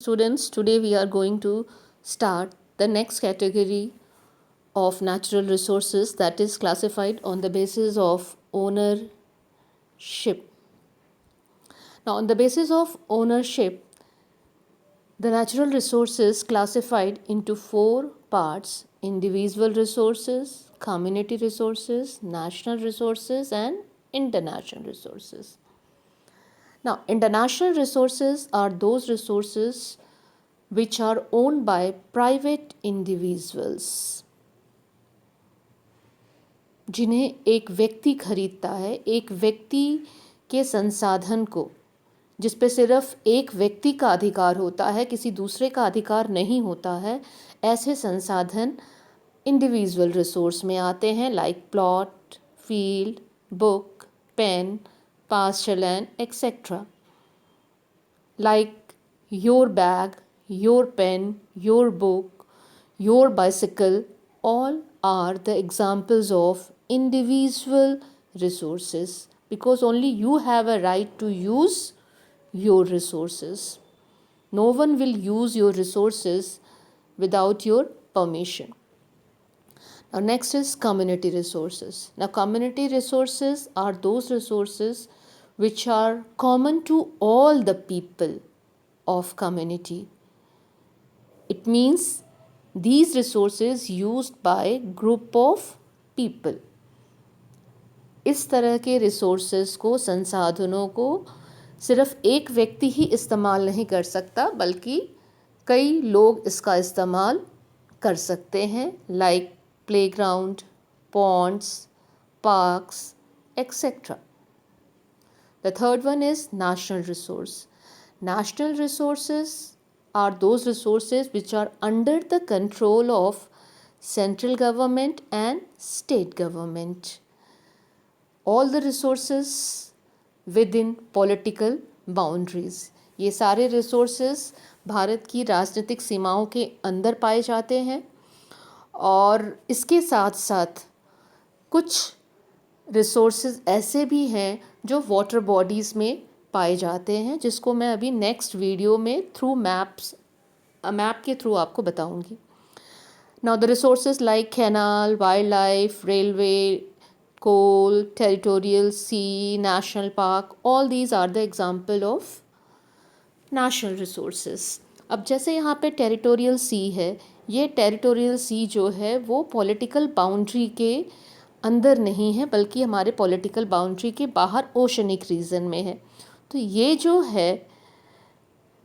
Students, today we are going to start the next category of natural resources, that is classified on the basis of ownership. Now, on the basis of ownership, the natural resources classified into four parts: individual resources, community resources, national resources, and international resources. Now, international resources are those resources which are owned by private individuals, जिन्हें एक व्यक्ति खरीदता है, एक व्यक्ति के संसाधन को, जिस पे सिर्फ एक व्यक्ति का अधिकार होता है, किसी दूसरे का अधिकार नहीं होता है, ऐसे संसाधन इंडिविजुअल रिसोर्स में आते हैं, like plot, field, book, pen, pasture land, etc. Like your bag, your pen, your book, your bicycle, all are the examples of individual resources, because only you have a right to use your resources. No one will use your resources without your permission. Now, next is community resources. Now, community resources are those resources which are common to all the people of community. It means these resources used by group of people. इस तरह के resources को, संसाधनों को सिर्फ एक व्यक्ति ही इस्तेमाल नहीं कर सकता, बल्कि कई लोग इसका इस्तेमाल कर सकते हैं, like playground, ponds, parks, etc. The third one is national resource. National resources are those resources which are under the control of central government and state government. All the resources within political boundaries. ये सारे resources Bharat की राजनीतिक सीमाओं के अंदर पाए जाते हैं, और इसके साथ साथ कुछ रिसोर्सेज ऐसे भी हैं जो वाटर बॉडीज़ में पाए जाते हैं, जिसको मैं अभी नेक्स्ट वीडियो में थ्रू मैप के थ्रू आपको बताऊंगी. Now the resources like canal, wildlife, railway, coal, territorial sea, national park, all these are the example of national resources. अब जैसे यहाँ पे टेरिटोरियल सी है, ये टेरिटोरियल सी जो है वो पॉलिटिकल बाउंड्री के अंदर नहीं है, बल्कि हमारे पॉलिटिकल बाउंड्री के बाहर ओशनिक रीजन में है. तो ये जो है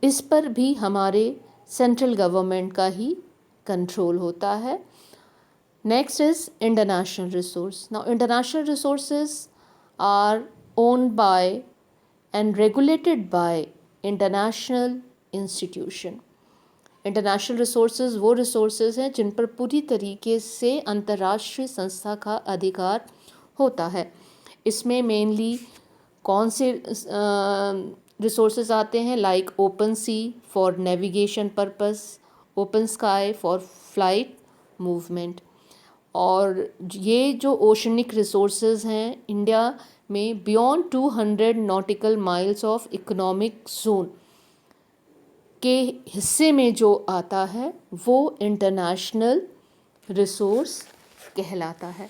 इस पर भी हमारे सेंट्रल गवर्नमेंट का ही कंट्रोल होता है. Next is international resource. Now international resources are owned by and regulated by international institution. International resources वो रिसोर्सेज हैं जिन पर पूरी तरीके से अंतर्राष्ट्रीय संस्था का अधिकार होता है. इसमें मेनली कौन से रिसोर्सेज आते हैं, like open sea for navigation purpose, open sky for flight movement. और ये जो ओशनिक रिसोर्सेज हैं इंडिया में beyond 200 nautical miles of economic zone के हिस्से में जो आता है वो इंटरनेशनल रिसोर्स कहलाता है.